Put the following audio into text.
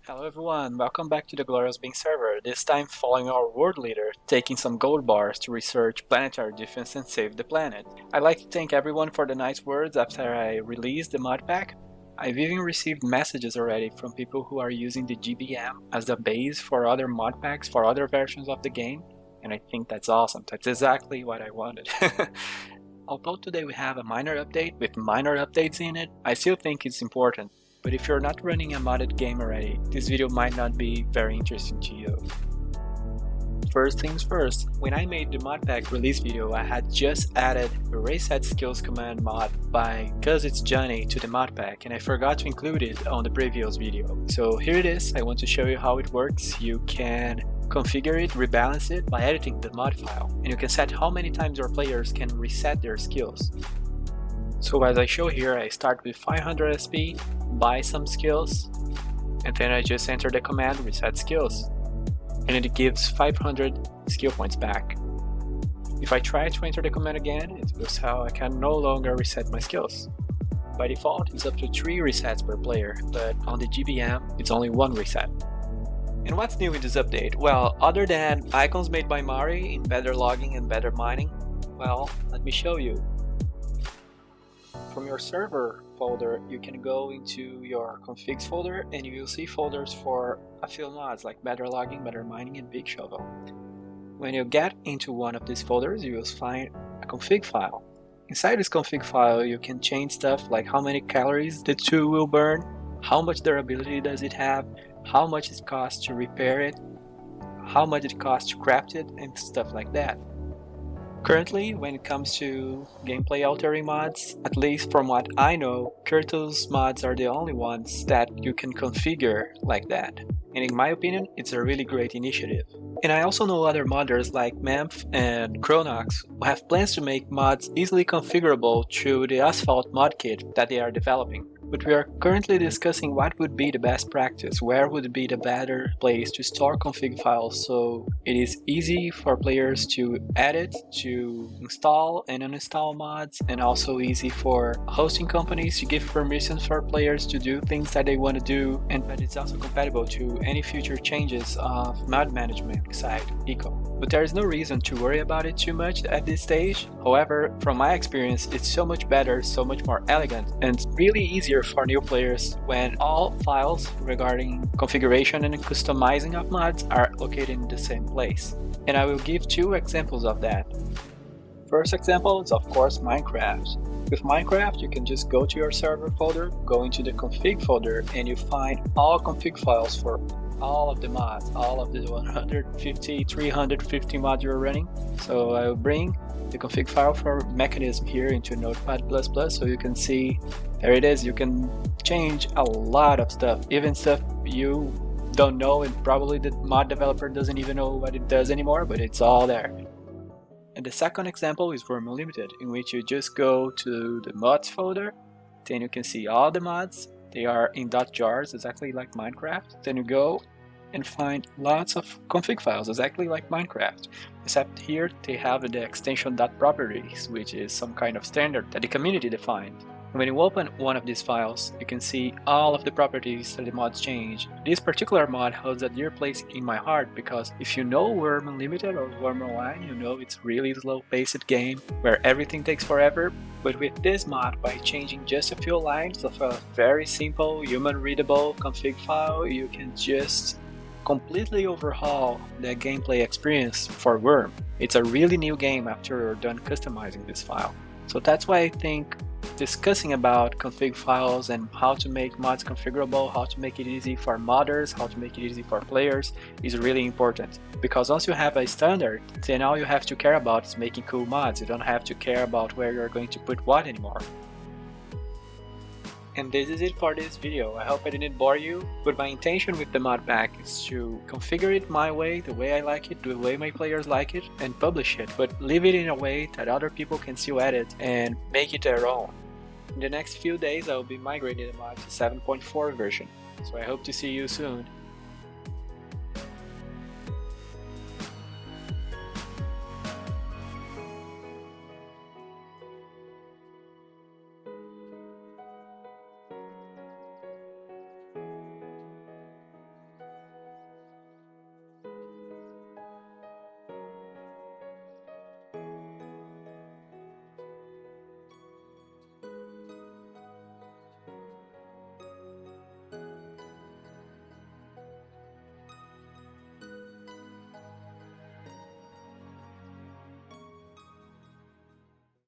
Hello everyone, welcome back to the Glorious Being server, this time following our world leader, taking some gold bars to research planetary defense and save the planet. I'd like to thank everyone for the nice words after I released the Modpack. I've even received messages already from people who are using the GBM as the base for other modpacks for other versions of the game, and I think that's awesome. That's exactly what I wanted. Although today we have a minor update with minor updates in it, I still think it's important. But if you're not running a modded game already, this video might not be very interesting to you. First things first, when I made the Modpack release video, I had just added a reset skills command mod by Cuz It's Johnny to the Modpack, and I forgot to include it on the previous video. So here it is. I want to show you how it works. You can configure it, rebalance it by editing the mod file, and you can set how many times your players can reset their skills. So as I show here, I start with 500 SP, buy some skills, and then I just enter the command reset skills, and it gives 500 skill points back. If I try to enter the command again, it will tell I can no longer reset my skills. By default, it's up to 3 resets per player, but on the GBM, it's only 1 reset. And what's new in this update? Well, other than icons made by Mari in better logging and better mining, well, let me show you. From your server folder, you can go into your configs folder and you will see folders for a few mods like better logging, better mining, and big shovel. When you get into one of these folders, you will find a config file. Inside this config file, you can change stuff like how many calories the tool will burn, how much durability does it have, how much it costs to repair it, how much it costs to craft it, and stuff like that. Currently, when it comes to gameplay altering mods, at least from what I know, Kurtle's mods are the only ones that you can configure like that. And in my opinion, it's a really great initiative. And I also know other modders like Memph and Chronox who have plans to make mods easily configurable through the Asphalt mod kit that they are developing. But we are currently discussing what would be the best practice, where would be the better place to store config files so it is easy for players to edit, to install and uninstall mods, and also easy for hosting companies to give permissions for players to do things that they want to do, and that it's also compatible to any future changes of mod management beside Eco. But there is no reason to worry about it too much at this stage. However, from my experience, it's so much better, so much more elegant, and really easier for new players when all files regarding configuration and customizing of mods are located in the same place. And I will give 2 examples of that. First example is of course Minecraft. With Minecraft, you can just go to your server folder, go into the config folder, and you find all config files for all of the mods, all of the 150, 350 mods you're running. So I will bring the config file for mechanism here into Notepad++, so you can see there it is. You can change a lot of stuff, even stuff you don't know, and probably the mod developer doesn't even know what it does anymore, but it's all there. And the second example is Worm Unlimited, in which you just go to the mods folder, then you can see all the mods. They are in .jars, exactly like Minecraft. Then you go and find lots of config files, exactly like Minecraft. Except here they have the extension .properties, which is some kind of standard that the community defined. And when you open one of these files, you can see all of the properties that the mods change. This particular mod holds a dear place in my heart because if you know Worm Unlimited or Worm Online, you know it's really slow-paced game where everything takes forever. But with this mod, by changing just a few lines of a very simple, human-readable config file, you can just completely overhaul the gameplay experience for Worm. It's a really new game after you're done customizing this file. So that's why I think discussing about config files and how to make mods configurable, how to make it easy for modders, how to make it easy for players is really important. Because once you have a standard, then all you have to care about is making cool mods. You don't have to care about where you're going to put what anymore. And this is it for this video. I hope I didn't bore you, but my intention with the Modpack is to configure it my way, the way I like it, the way my players like it, and publish it, but leave it in a way that other people can still edit and make it their own. In the next few days I will be migrating the mod to 7.4 version, so I hope to see you soon.